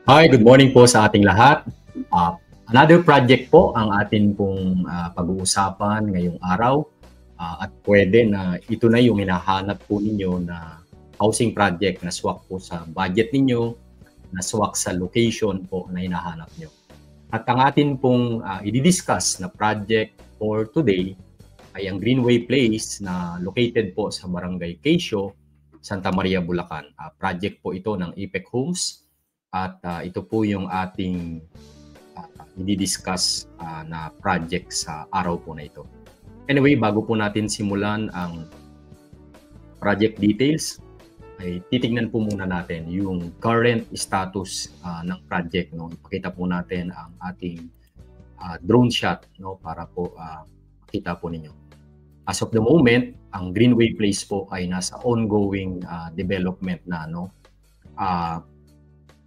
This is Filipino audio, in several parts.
Hi, good morning po sa ating lahat. Another project po ang atin pong pag-uusapan ngayong araw. At pwede na ito na yung hinahanap po ninyo na housing project na swak po sa budget ninyo, na swak sa location po na hinahanap nyo. At ang atin pong i-discuss na project for today ay ang Greenway Place na located po sa Barangay Quezio, Santa Maria, Bulacan. Project po ito ng Apex Homes at ito po yung ating i-discuss na project sa araw po na ito. Anyway, bago po natin simulan ang project details, ay titignan po muna natin yung current status ng project. No? Ipakita po natin ang ating drone shot, no? Para po makita po ninyo. As of the moment, ang Greenway Place po ay nasa ongoing development na. No?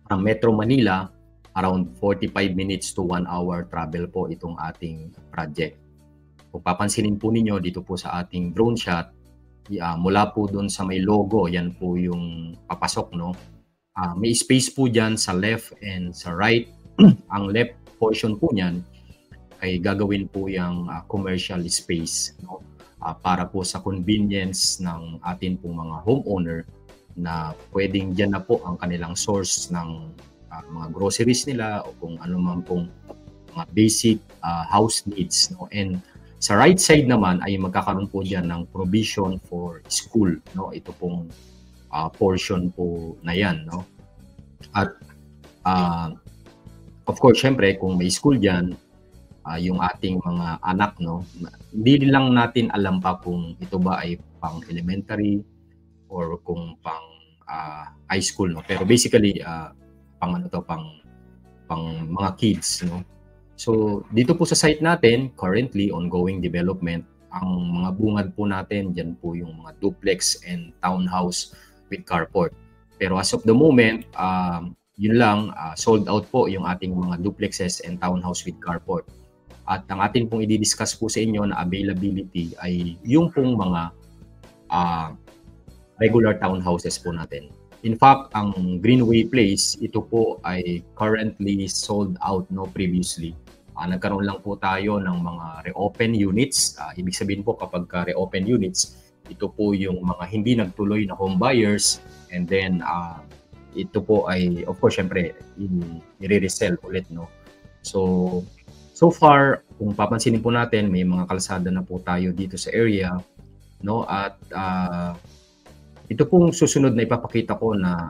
From Metro Manila, around 45 minutes to 1 hour travel po itong ating project. Kung papansinin po ninyo dito po sa ating drone shot, mula po doon sa may logo, yan po yung papasok, no? May space po dyan sa left and sa right. Ang left portion po niyan ay gagawin po yung commercial space, no? Para po sa convenience ng atin pong mga homeowner na pwedeng dyan na po ang kanilang source ng mga groceries nila o kung ano man pong mga basic house needs, no? And sa right side naman ay magkakaroon po dyan ng provision for school, no? Ito pong portion po na yan, no? At of course, syempre, kung may school dyan, yung ating mga anak, no? Hindi lang natin alam pa kung ito ba ay pang elementary or kung pang high school, no? Pero basically, pang mga kids, no? So, dito po sa site natin, currently ongoing development, ang mga bungad po natin, dyan po yung mga duplex and townhouse with carport. Pero as of the moment, yun lang, sold out po yung ating mga duplexes and townhouse with carport. At ang atin pong i-discuss po sa inyo na availability ay yung pong mga regular townhouses po natin. In fact, ang Greenway Place, ito po ay currently sold out, no, previously. Nagkaroon lang po tayo ng mga reopen units. Ibig sabihin po kapag reopen units, ito po yung mga hindi nagtuloy na home buyers, and then ito po ay, of course, syempre, i-resell ulit, no? So far, kung papansinin po natin, may mga kalsada na po tayo dito sa area, no? At ito pong susunod na ipapakita ko na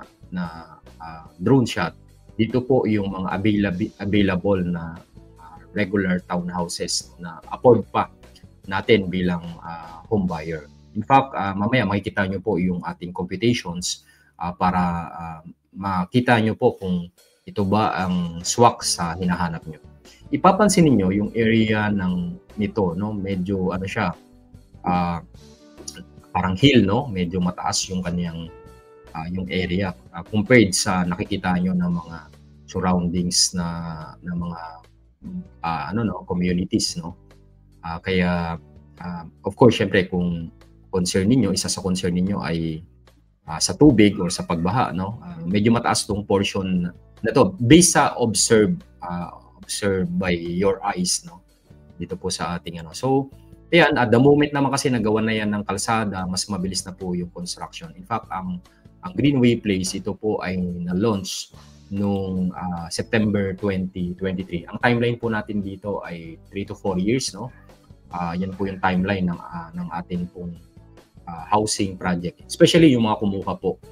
drone shot. Dito po yung mga available na regular townhouses na afford pa natin bilang home buyer. In fact, mamaya makikita nyo po yung ating computations para makita nyo po kung ito ba ang swak sa hinahanap nyo. Ipapansin niyo yung area nito, no? Medyo ano siya, parang hill, no? Medyo mataas yung kanyang yung area compared sa nakikita nyo ng mga surroundings na mga communities, no? Kaya of course, syempre kung concern niyo, isa sa concern niyo ay sa tubig or sa pagbaha, no? Medyo mataas tong portion na to based sa observed by your eyes, no? Dito po sa ating ano. So, ayan, at the moment naman kasi nagawa na yan ng kalsada, mas mabilis na po yung construction. In fact, ang Greenway Place, ito po ay na-launch noong September 2023. Ang timeline po natin dito ay 3 to 4 years, no? Yan po yung timeline ng atin pong housing project. Especially yung mga kumuha po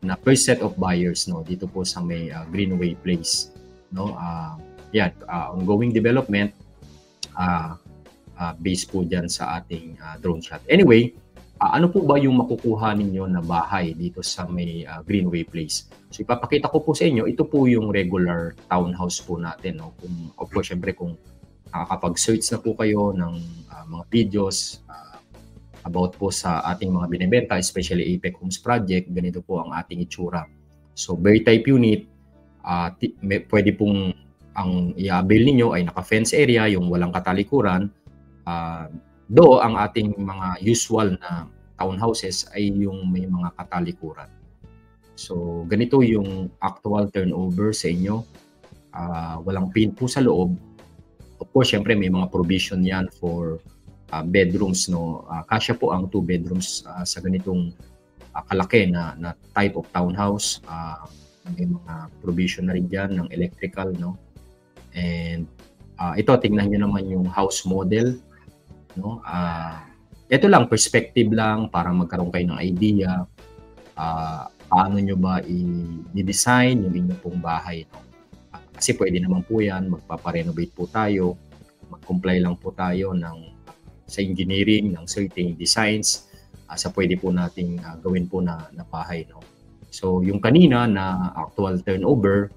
na first set of buyers, no? Dito po sa may Greenway Place, no? Ongoing development based po dyan sa ating drone shot. Anyway, ano po ba yung makukuha ninyo na bahay dito sa may Greenway Place? So ipapakita ko po sa inyo, ito po yung regular townhouse po natin, no? Kung, of course, syempre kung nakakapag-search na po kayo ng mga videos about po sa ating mga binibenta, especially Apex Homes Project, ganito po ang ating itsura. So Bear type unit, pwede pong ang i-avail ninyo ay naka-fence area, yung walang katalikuran. Do ang ating mga usual na townhouses ay yung may mga katalikuran. So, ganito yung actual turnover sa inyo. Walang pin po sa loob. Of course, syempre may mga provision yan for bedrooms, no? Kasya po ang 2 bedrooms sa ganitong kalaki na type of townhouse. May mga provision na rin dyan ng electrical, no? And ito, tingnan nyo naman yung house model, no? Ito lang, perspective lang para magkaroon kayo ng idea. Paano nyo ba i-design yung inyong pong bahay, no? Kasi pwede naman po yan, magpaparenovate po tayo, mag-comply lang po tayo sa engineering, ng certain designs, sa pwede po nating gawin po na bahay, no? So, yung kanina na actual turnover,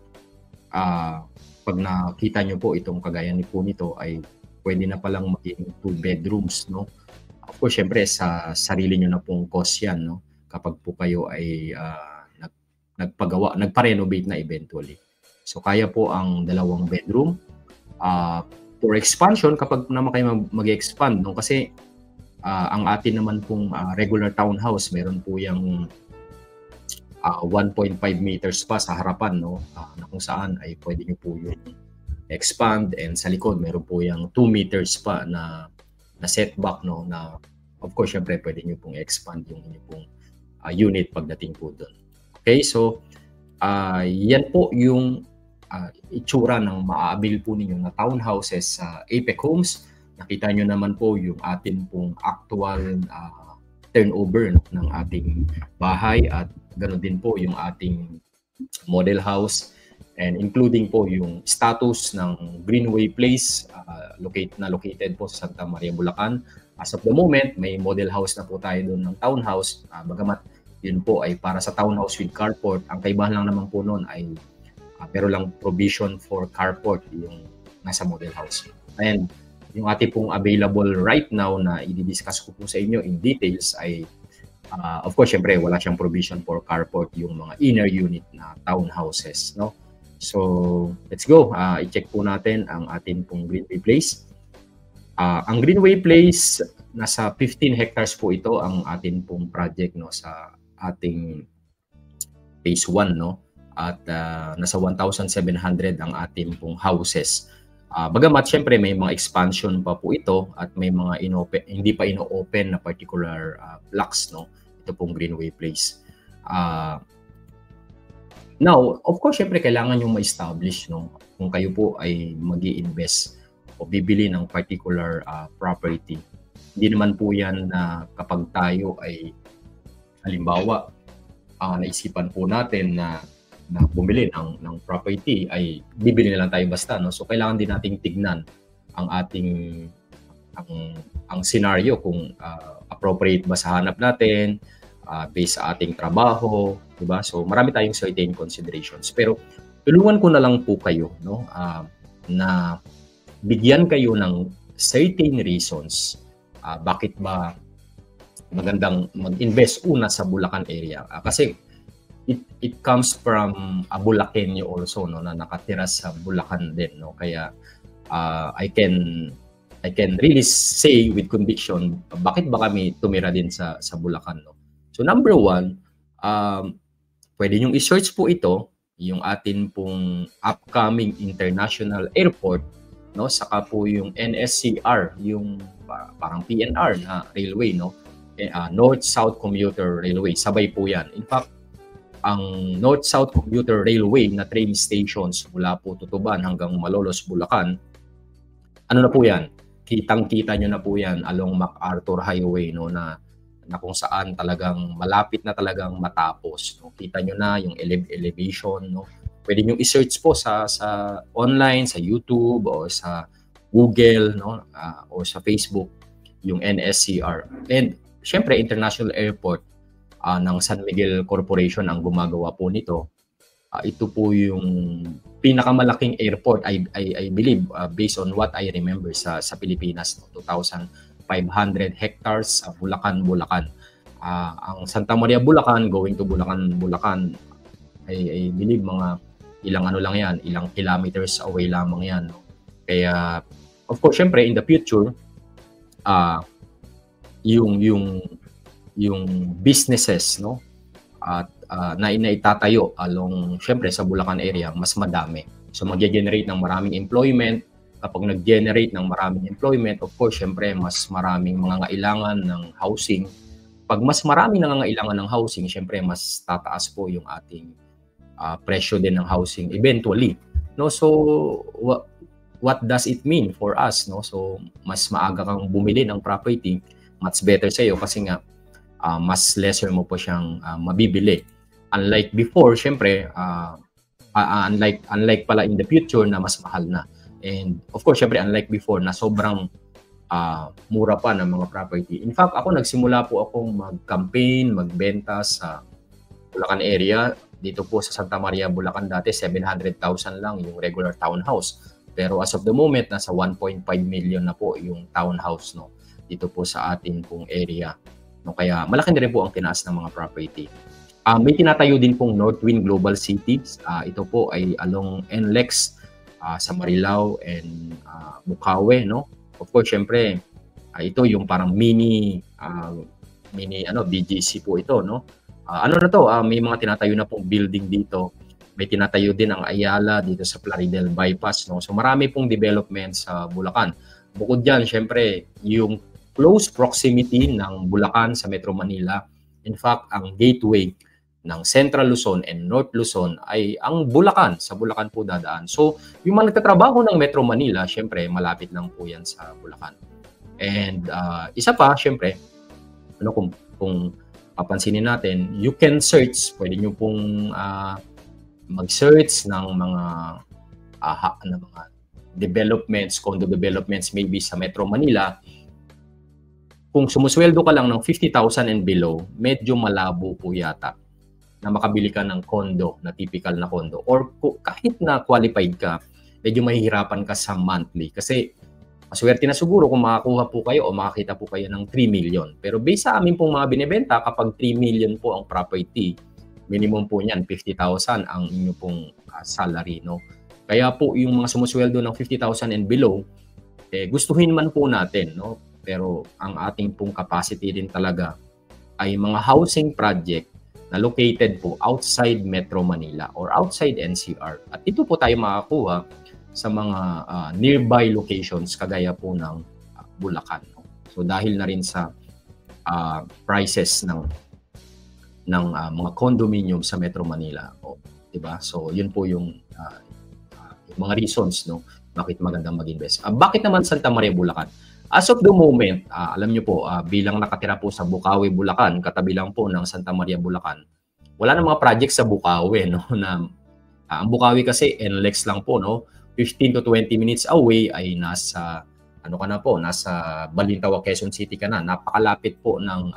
pag nakita nyo po itong kagaya ni po nito ay pwede na palang maging 2 bedrooms, no? Of course, syempre sa sarili nyo na pong cost yan, no? Kapag po kayo ay nagpa-renovate na eventually. So, kaya po ang 2 bedroom. For expansion, kapag naman kayo mag-expand, no? Kasi ang atin naman pong regular townhouse, meron po yung 1.5 meters pa sa harapan, no? Na kung saan ay pwede nyo po yung expand, and sa likod meron po yung 2 meters pa na setback, no? Na of course, syempre pwede nyo pong expand yung inyong pong unit pagdating po doon. Okay, so yan po yung itsura ng maa-avail po ninyo na townhouses sa Apex Homes. Nakita nyo naman po yung atin pong actual turnover, no, ng ating bahay, at ganoon din po yung ating model house, and including po yung status ng Greenway Place, located po sa Santa Maria, Bulacan. As of the moment, may model house na po tayo doon ng townhouse, bagamat yun po ay para sa townhouse with carport. Ang kaibahan lang naman po noon ay pero lang provision for carport yung nasa model house. And yung ating pong available right now na i-discuss ko po sa inyo in details ay of course, syempre wala siyang provision for carport yung mga inner unit na townhouses, no? So, let's go. I-check po natin ang ating pong Greenway Place. Ang Greenway Place, nasa 15 hectares po ito ang ating pong project, no, sa ating phase 1, no? At nasa 1,700 ang ating pong houses. Bagamat syempre may mga expansion pa po ito at may mga hindi pa ino-open na particular blocks, no? Ito pong Greenway Place. Now, of course, syempre kailangan yung ma-establish, no? Kung kayo po ay magi-invest o bibili ng particular property. Hindi naman po yan na kapag tayo ay halimbawa naisipan po natin na bumili ng property ay bibili na lang tayo basta, no? So kailangan din nating tignan ang ating ang scenario kung appropriate ba sa hanap natin, based sa ating trabaho, di ba? So marami tayong certain considerations. Pero tulungan ko na lang po kayo, no, na bigyan kayo ng certain reasons bakit ba magandang mag-invest una sa Bulacan area. Kasi it comes from a Bulakenyo also, no, na nakatira sa Bulacan din, no. Kaya I can really say with conviction bakit ba kami tumira din sa Bulacan, no. So number 1, pwede nyo i-search po ito, yung atin pong upcoming international airport, no, saka po yung NSCR, yung parang PNR na railway, no, North-South Commuter Railway, sabay po yan. In fact, ang North-South Commuter Railway na train stations mula po Tutuban hanggang Malolos, Bulacan, ano na po yan, kitang-kita nyo na po yan along MacArthur Highway, no, na kung saan talagang malapit na talagang matapos, no. Kita nyo na yung elevation, no. Pwede nyo i-search po sa online, sa YouTube o sa Google, no, o sa Facebook, yung NSCR. And syempre, International Airport ng San Miguel Corporation ang gumagawa po nito. Ito po yung pinakamalaking airport, I believe, based on what I remember sa Pilipinas, no, 2,500 hectares sa Bulacan. Ang Santa Maria, Bulacan, going to Bulacan, I believe mga ilang ano lang yan, ilang kilometers away lamang yan, no? Kaya, of course, syempre, in the future, yung businesses, no, at na inaitatayo along syempre sa Bulacan area, mas madami. So magge-generate ng maraming employment. Kapag nag-generate ng maraming employment, of course, syempre mas maraming nangangailangan ng housing. Pag mas maraming nangangailangan ng housing, syempre mas tataas po yung ating presyo din ng housing eventually. No, so what does it mean for us, no? So mas maaga kang bumili ng property, much better sa iyo kasi nga mas lesser mo po siyang mabibili. Unlike before, syempre, unlike pala in the future na mas mahal na. And of course, syempre, unlike before na sobrang mura pa ng mga property. In fact, ako nagsimula po akong mag-campaign, magbenta sa Bulacan area. Dito po sa Santa Maria, Bulacan dati, 700,000 lang yung regular townhouse. Pero as of the moment, nasa 1.5 million na po yung townhouse, no, dito po sa atin pong area. No, kaya malaki na rin po ang tinaas ng mga property. May tinatayo din pong Northwind Global Cities. Ito po ay along NLEX sa Marilao and Bukawe, no? Of course, syempre, ito yung parang mini BGC po ito, no? Ano na to? May mga tinatayo na pong building dito. May tinatayo din ang Ayala dito sa Plaridel Bypass, no? So marami pong development sa Bulacan. Bukod diyan, syempre, yung close proximity ng Bulacan sa Metro Manila. In fact, ang gateway ng Central Luzon and North Luzon ay ang Bulacan. Sa Bulacan po dadaan. So, yung mga nagtatrabaho ng Metro Manila, syempre, malapit lang po yan sa Bulacan. And isa pa, syempre, kung papansinin natin, you can search, pwede nyo pong mag-search ng mga developments, condo developments maybe sa Metro Manila. Kung sumusweldo ka lang ng 50,000 and below, medyo malabo po yata na makabili ka ng condo, na typical na condo. Or kahit na qualified ka, medyo mahihirapan ka sa monthly. Kasi maswerte na siguro kung makakuha po kayo o makakita po kayo ng 3 million. Pero based sa amin pong mga binibenta, kapag 3 million po ang property, minimum po niyan, 50,000 ang inyo pong salary, no? Kaya po yung mga sumusweldo ng 50,000 and below, gustuhin man po natin, no? Pero ang ating pong capacity din talaga ay mga housing project na located po outside Metro Manila or outside NCR. At ito po tayo makakuha sa mga nearby locations kagaya po ng Bulacan. No? So dahil na rin sa prices ng mga condominium sa Metro Manila, diba? So yun po yung mga reasons, no, bakit magandang mag-invest. Bakit naman Santa Maria, Bulacan? As of the moment, alam nyo po, bilang nakatira po sa Bukawe, Bulacan, katabi lang po ng Santa Maria, Bulacan, wala na mga project sa Bukawe, no, na ang Bukawe kasi NLEX lang po, no, 15 to 20 minutes away ay nasa nasa Balintawak, Quezon City ka na. Napakalapit po ng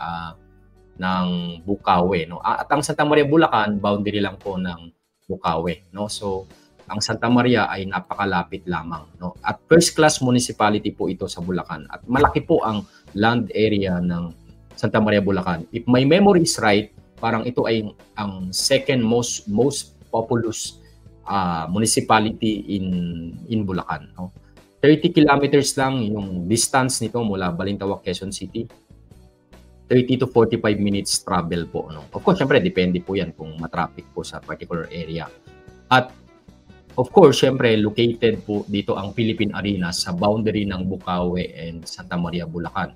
Bukawe, no. At ang Santa Maria, Bulacan, boundary lang po ng Bukawe, no. So ang Santa Maria ay napakalapit lamang, no? At first class municipality po ito sa Bulacan. At malaki po ang land area ng Santa Maria, Bulacan. If my memory is right, parang ito ay ang second most populous municipality in Bulacan, no? 30 kilometers lang yung distance nito mula Balintawak, Quezon City. 30 to 45 minutes travel po, no? Of course, syempre depende po yan kung matraffic po sa particular area. At of course, syempre, located po dito ang Philippine Arena sa boundary ng Bukawe and Santa Maria, Bulacan.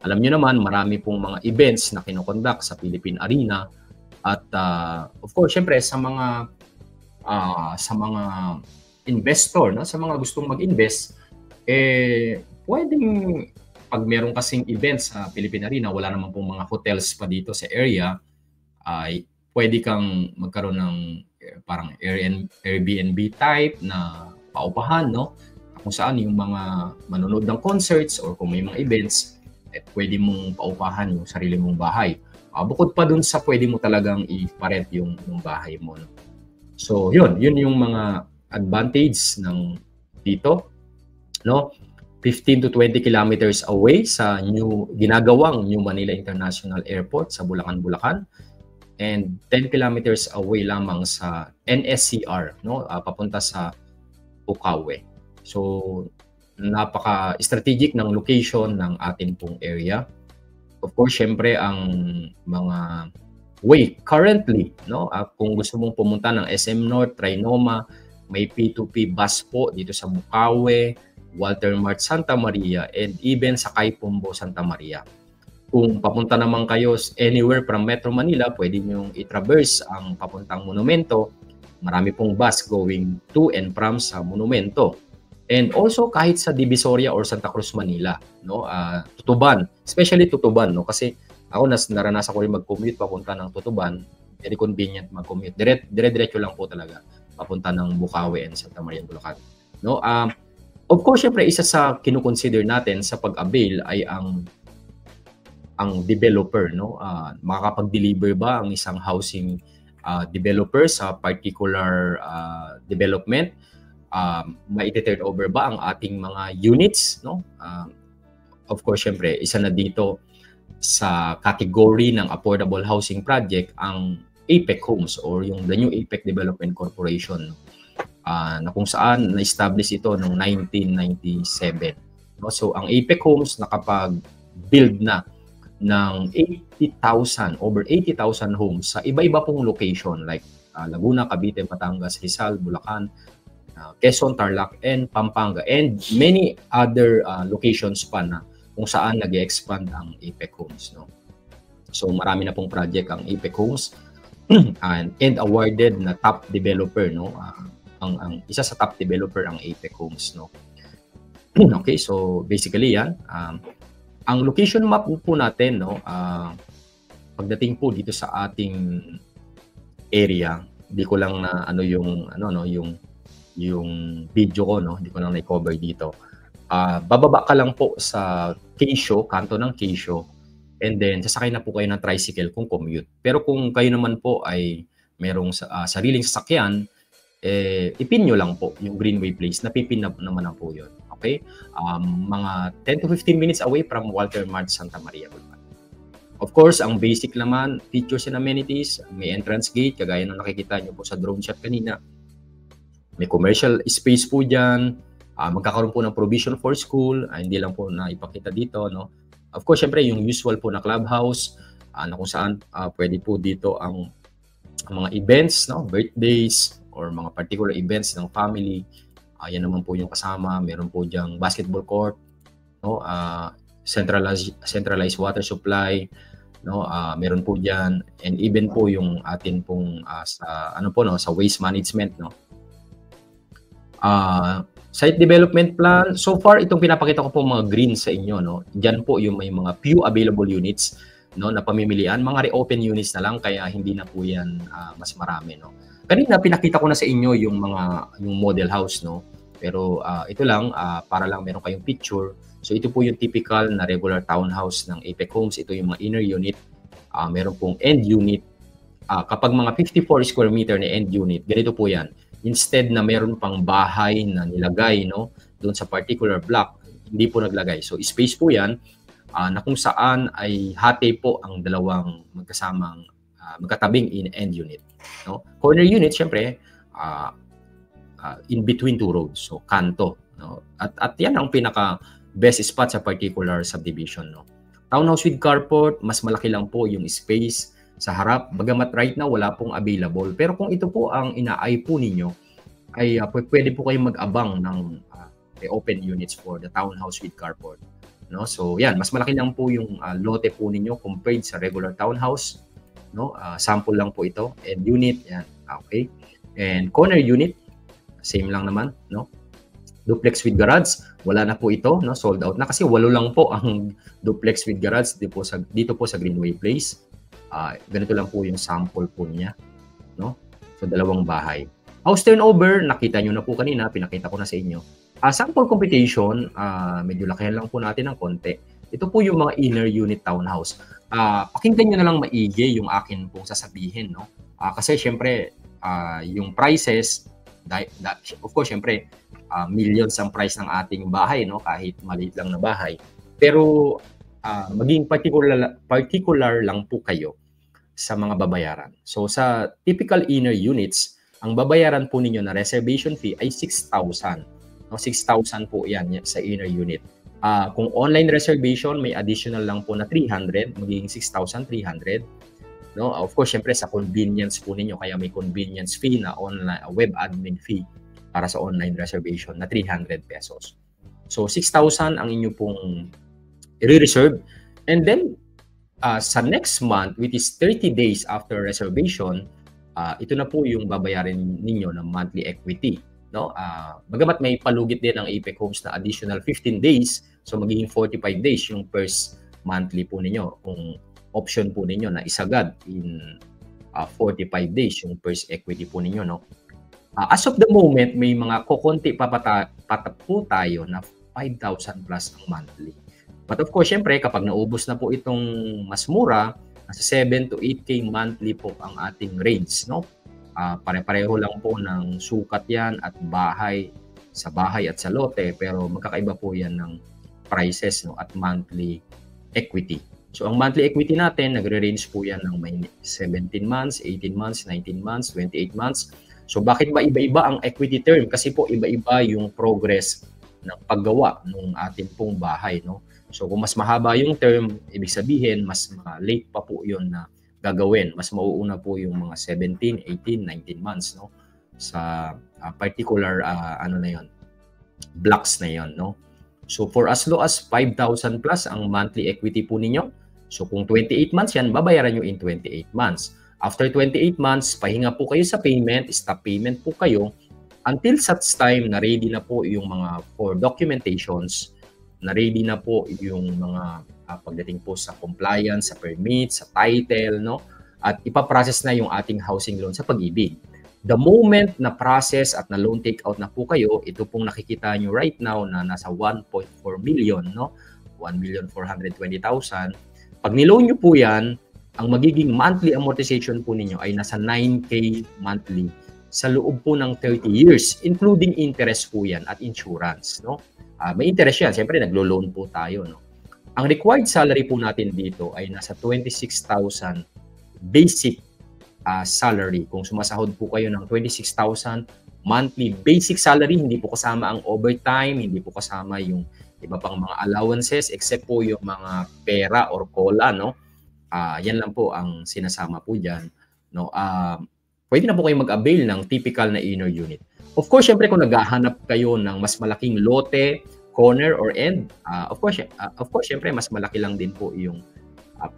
Alam nyo naman, marami pong mga events na kinokonduct sa Philippine Arena. At of course, syempre, sa mga investor, no? Sa mga gustong mag-invest, pwedeng pag meron kasing events sa Philippine Arena, wala naman pong mga hotels pa dito sa area, ay pwede kang magkaroon ng parang Airbnb type na paupahan, no? Kung saan yung mga manonood ng concerts or kung may mga events, pwede mong paupahan yung sarili mong bahay. Bukod pa dun sa pwede mo talagang i-parent yung bahay mo, no? So, yun yung mga advantage ng dito, no? 15 to 20 kilometers away sa ginagawang New Manila International Airport sa Bulacan, Bulacan. And 10 kilometers away lamang sa NSCR, no, papunta sa Bukawe. So napaka-strategic ng location ng atin pong area. Of course, syempre ang mga way currently, no? Kung gusto mong pumunta ng SM North, Trinoma, may P2P bus po dito sa Bukawe, Walter Mart Santa Maria, and even sa Kaipumbo Santa Maria. Kung papunta naman kayo anywhere from Metro Manila, pwede niyong i-traverse ang papuntang Monumento. Marami pong bus going to and from sa Monumento. And also kahit sa Divisoria or Santa Cruz, Manila, no? Tutuban, especially Tutuban, no? Kasi ako naranasan ko rin mag-commute papunta ng Tutuban. Very convenient mag-commute. Dire-diretso lang po talaga papunta ng Bukawi and Santa Maria, Bulacan. No? Of course, syempre isa sa kino-consider natin sa pag-avail ay ang developer, no? Makakapag-deliver ba ang isang housing developer sa particular development? Mai-turn over ba ang ating mga units, no? Of course, syempre, isa na dito sa category ng affordable housing project ang APEC Homes or yung the new APEC Development Corporation, na kung saan na-establish ito noong 1997. No? So, ang APEC Homes nakapag-build na ng over 80,000 homes sa iba-iba pong location like Laguna, Cavite, Batangas, Rizal, Bulacan, Quezon, Tarlac, and Pampanga, and many other locations pa na kung saan nag-expand ang APEC Homes. No? So marami na pong project ang APEC Homes and awarded na top developer. No? Ang isa sa top developer ang APEC Homes. No? Okay, so basically yan. Ang location map po natin, no, pagdating po dito sa ating area, hindi ko lang na yung video ko, no, hindi ko lang na-cover dito. Bababa ka lang po sa Quezon, kanto ng Quezon, and then sasakay na po kayo ng tricycle kung commute. Pero kung kayo naman po ay merong sariling sasakyan, ipin nyo lang po yung Greenway Place, napipin na naman na po yun. Okay? Mga 10 to 15 minutes away from Walter Mart Santa Maria, Bulacan. Of course, ang basic naman, features and amenities, may entrance gate, kagaya ng nakikita nyo po sa drone shot kanina. May commercial space po dyan. Magkakaroon po ng provision for school. Hindi lang po na ipakita dito. No? Of course, syempre, yung usual po na clubhouse, na kung saan pwede po dito ang mga events, no? Birthdays, or mga particular events ng family. Yan naman po yung kasama. Meron po diyang basketball court, no? Centralized water supply, no? Meron po diyan, and even po yung atin pong sa waste management, no? Site development plan. So far itong pinapakita ko po mga green sa inyo, no? Diyan po yung may mga few available units, no, na pamimilian, mga reopen units na lang, kaya hindi na po yan mas marami, no. Kanina pinakita ko na sa inyo yung model house, no. Pero ito lang para lang meron kayong picture. So ito po yung typical na regular townhouse ng APEC Homes. Ito yung mga inner unit. Meron pong end unit. Kapag mga 54 square meter na end unit, ganito po yan. Instead na meron pang bahay na nilagay, no, doon sa particular block, hindi po naglagay. So space po yan na kung saan ay hati po ang dalawang magkatabing end unit. No? Corner unit, syempre, in between two roads, so kanto. No? At yan ang pinaka best spot sa particular subdivision. No? Townhouse with carport, mas malaki lang po yung space sa harap. Bagamat right now wala pong available. Pero kung ito po ang inaay po ninyo, ay pwede po kayong mag-abang ng open units for the townhouse with carport. No? So yan, mas malaki lang po yung lote po ninyo compared sa regular townhouse. No? Sample lang po ito. And unit, yan. Okay. And corner unit, same lang naman, no? Duplex with garage, wala na po ito, no? Sold out na kasi 8 lang po ang duplex with garage dito po sa Greenway Place. Ganito lang po yung sample po niya, no? So 2 bahay. House turnover, nakita nyo na po kanina, pinakita ko na sa inyo. Sample computation, medyo lakihan lang po natin ng konti. Ito po yung mga inner unit townhouse. Pakinggan nyo na lang maigi yung akin pong sasabihin, no? Kasi syempre, yung prices, of course, syempre, millions ang price ng ating bahay, no? Kahit maliit lang na bahay. Pero maging particular lang po kayo sa mga babayaran. So sa typical inner units, ang babayaran po ninyo na reservation fee ay 6,000. No? 6,000 po yan sa inner unit. Kung online reservation, may additional lang po na 300, magiging 6,300. no? Of course, syempre sa convenience po ninyo, kaya may convenience fee na online, web admin fee para sa online reservation na 300 pesos. So 6,000 ang inyo pong i-reserve. And then sa next month, which is 30 days after reservation, ito na po yung babayarin ninyo ng monthly equity, no? Bagamat may palugit din ng Apex Homes na additional 15 days, so magiging 45 days yung first monthly po ninyo, kung option po ninyo na isagad in 45 days yung first equity po ninyo, no? As of the moment, may mga kukunti pa po tayo na 5,000 plus ang monthly. But of course, syempre, kapag naubos na po itong mas mura, nasa 7 to 8K monthly po ang ating range, no? Pare-pareho lang po ng sukat yan at bahay, sa bahay at sa lote, pero magkakaiba po yan ng prices, no, at monthly equity. So, ang monthly equity natin, nagre-range po yan ng may 17 months, 18 months, 19 months, 28 months. So, bakit ba iba-iba ang equity term? Kasi po, iba-iba yung progress ng paggawa ng ating pong bahay, no? So, kung mas mahaba yung term, ibig sabihin, mas late pa po yun na gagawin. Mas mauuna po yung mga 17, 18, 19 months, no? Sa particular, ano na yun, blocks na yun, no? So, for as low as 5,000 plus ang monthly equity po ninyo. So, kung 28 months yan, babayaran nyo in 28 months. After 28 months, pahinga po kayo sa payment, stop payment po kayo until such time na ready na po yung mga for documentations, na ready na po yung mga pagdating po sa compliance, sa permit, sa title, no? At ipaprocess na yung ating housing loan sa Pag-ibig. The moment na process at na loan take out na po kayo, ito pong nakikita nyo right now na nasa 1.4 million, no? 1,420,000. Pag niloan nyo po yan, ang magiging monthly amortization po ninyo ay nasa 9K monthly sa loob po ng 30 years, including interest po yan at insurance, no? May interest yan, siyempre naglo-loan po tayo, no? Ang required salary po natin dito ay nasa 26,000 basic salary. Kung sumasahod po kayo ng 26,000 monthly basic salary, hindi po kasama ang overtime, hindi po kasama yung iba pang mga allowances, except po yung mga pera or cola, no? Yan lang po ang sinasama po dyan, no? Pwede na po kayo mag-avail ng typical na inner unit. Of course, syempre kung naghahanap kayo ng mas malaking lote, corner, or end, of course, syempre mas malaki lang din po yung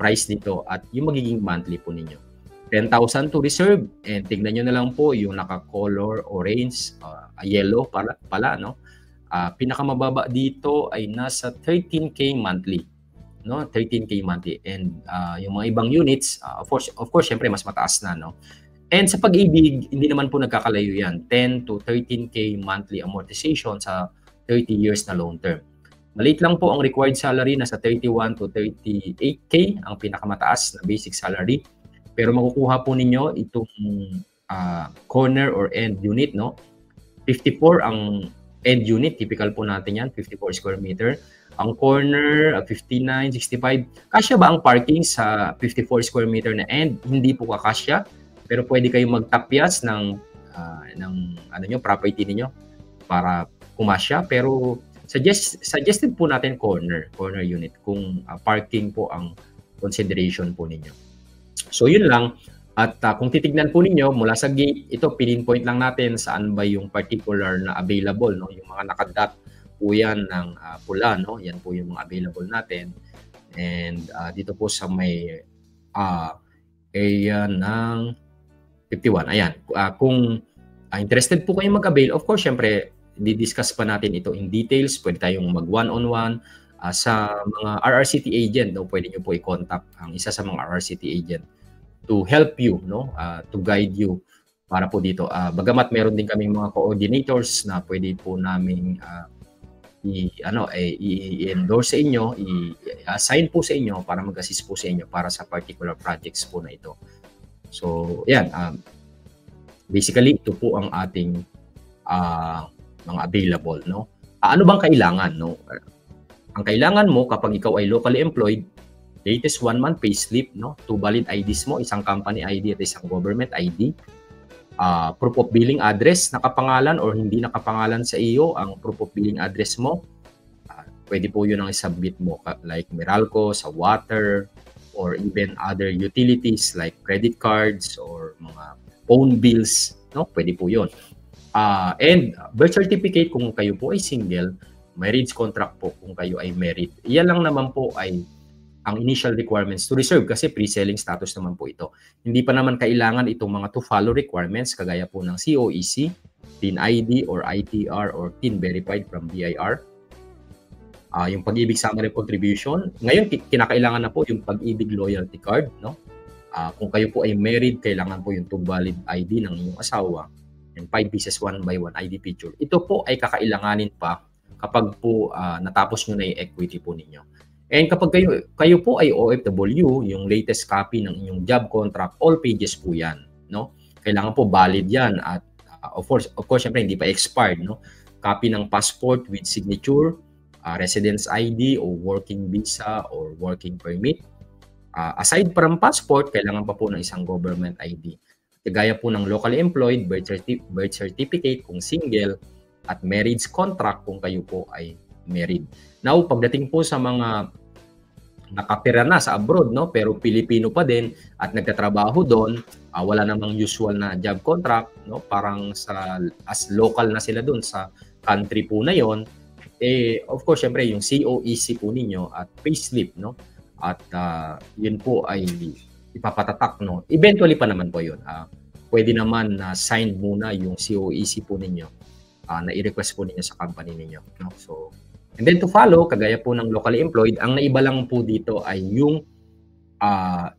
price nito at yung magiging monthly po ninyo. 10,000 to reserve, and tignan nyo na lang po yung naka-color orange, yellow pala, no? Pinakamababa dito ay nasa 13K monthly, no? 13K monthly, and yung mga ibang units, of course, syempre mas mataas na, no? And sa Pag-ibig, hindi naman po nagkakalayo yan. 10 to 13K monthly amortization sa 30 years na loan term. Maliit lang po ang required salary, nasa 31 to 38K ang pinakamataas na basic salary. Pero makukuha po ninyo itong corner or end unit, no? 54 ang end unit, typical po natin yan, 54 square meter. Ang corner, 59, 65. Kasya ba ang parking sa 54 square meter na end? Hindi po kakasya. Pero pwede kayong magtapyas ng ano nyo, property niyo para kumasya. Pero suggested po natin corner unit kung parking po ang consideration po ninyo. So yun lang. At kung titignan po ninyo mula sa gate, ito pinpoint lang natin saan ba yung particular na available, no? Yung mga nakadot po yan ng pula, no? Yan po yung mga available natin. And dito po sa may area ng 51. Ayan. Kung interested po kayong mag-avail, of course, syempre, di-discuss pa natin ito in details. Pwede tayong mag one-on-one sa mga RRCT agent, no? Pwede nyo po i-contact ang isa sa mga RRCT agent to help you, no? To guide you para po dito. Bagamat meron din kaming mga coordinators na pwede po namin i-endorse sa inyo, i-assign po sa inyo para mag-assist po sa inyo para sa particular projects po na ito. So, yan. Basically, ito po ang ating mga available, no? Ano bang kailangan, no? Ang kailangan mo kapag ikaw ay locally employed, latest 1-month payslip, no? 2 valid IDs mo, isang company ID at isang government ID. Proof of billing address, nakapangalan or hindi nakapangalan sa iyo ang proof of billing address mo. Pwede po yun ang isubmit mo, like Meralco, sa water, or even other utilities like credit cards or mga phone bills, no? Pwede po 'yon. And birth certificate kung kayo po ay single, marriage contract po kung kayo ay married. Iyan lang naman po ay ang initial requirements to reserve kasi pre-selling status naman po ito. Hindi pa naman kailangan itong mga to follow requirements kagaya po ng COEC, TIN ID or ITR or TIN verified from BIR. Yung pag-ibig summary contribution. Ngayon, kinakailangan na po yung pag-ibig loyalty card. No? Kung kayo po ay married, kailangan po yung to valid ID ng inyong asawa and 5 pieces 1 by 1 ID picture. Ito po ay kakailanganin pa kapag po natapos nyo na yung equity po ninyo. And kapag kayo po ay OFW, yung latest copy ng inyong job contract, all pages po yan. No? Kailangan po valid yan at of course, syempre hindi pa expired. No? Copy ng passport with signature, residence ID o working visa or working permit. Aside from passport, kailangan pa po ng isang government ID. Kagaya po ng locally employed, birth certificate kung single, at marriage contract kung kayo po ay married. Now, pagdating po sa mga nakatira na sa abroad, no, pero Pilipino pa din at nagtatrabaho doon, wala namang usual na job contract, no, parang as local na sila doon sa country po na yon, of course, syempre yung COEC po ninyo at payslip, no, at yun po ay ipapatatak, no. Eventually pa naman po yun. Pwede naman na signed muna yung COEC po ninyo na i-request po ninyo sa company ninyo, no. So, and then to follow, kagaya po ng locally employed, ang naiba lang po dito ay yung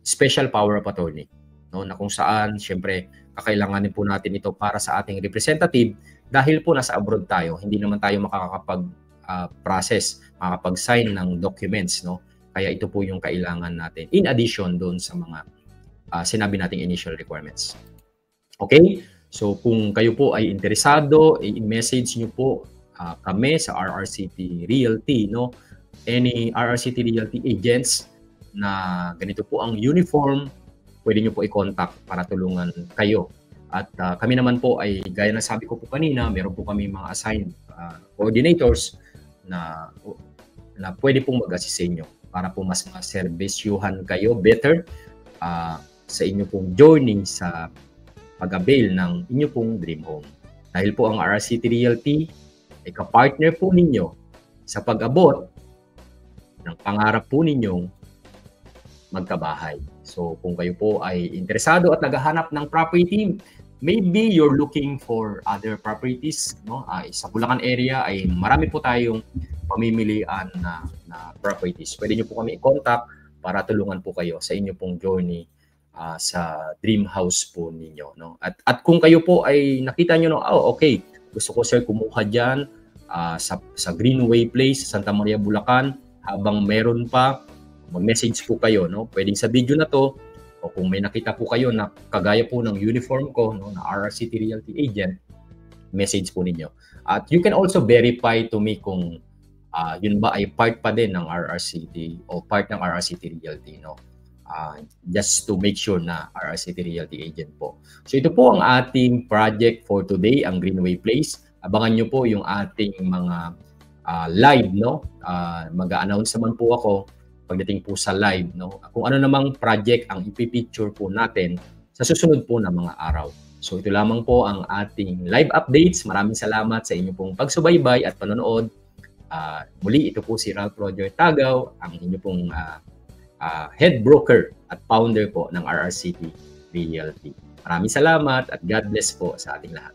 special power of attorney. No? Na kung saan, syempre, kakailanganin po natin ito para sa ating representative dahil po nasa abroad tayo, hindi naman tayo makakapag-process, makakapag-sign ng documents. No? Kaya ito po yung kailangan natin in addition doon sa mga sinabi nating initial requirements. Okay? So kung kayo po ay interesado, i-message nyo po kami sa RRCT Realty, no? Any RRCT Realty agents na ganito po ang uniform, pwede nyo po i-contact para tulungan kayo. At kami naman po ay, gaya na sabi ko po kanina, meron po kami mga assigned coordinators na pwede pong mag-assist sa inyo para po mas maservisyuhan kayo better sa inyo pong journey sa pag-avail ng inyo pong dream home. Dahil po ang RRCT Realty ay kapartner po ninyo sa pag-abot ng pangarap po ninyong magkabahay. So kung kayo po ay interesado at naghahanap ng property, maybe you're looking for other properties, no? Sa Bulacan area ay marami po tayong pamimilian na properties. Pwede nyo po kami i-contact para tulungan po kayo sa inyo pong journey sa dream house po ninyo, no? At kung kayo po ay nakita nyo, no, okay, gusto ko sir kumuha dyan sa Greenway Place sa Santa Maria, Bulacan, habang meron pa, mag-message po kayo, no? Pwedeng sa video na to, o kung may nakita po kayo na kagaya po ng uniform ko, no, na RRCT Realty agent, message po ninyo. At you can also verify to me kung yun ba ay part pa din ng RRCT o part ng RRCT Realty, no? Just to make sure na RRCT Realty agent po. So ito po ang ating project for today, ang Greenway Place. Abangan nyo po yung ating mga live, no? Mag-a-announce naman po ako pagdating po sa live, no? Kung ano namang project ang ipipicture po natin sa susunod po na mga araw. So ito lamang po ang ating live updates. Maraming salamat sa inyong pong pagsubaybay at panonood. Muli, ito po si Ralph Roger Tagaw, ang inyong pong head broker at founder po ng RRCT Realty. Maraming salamat at God bless po sa ating lahat.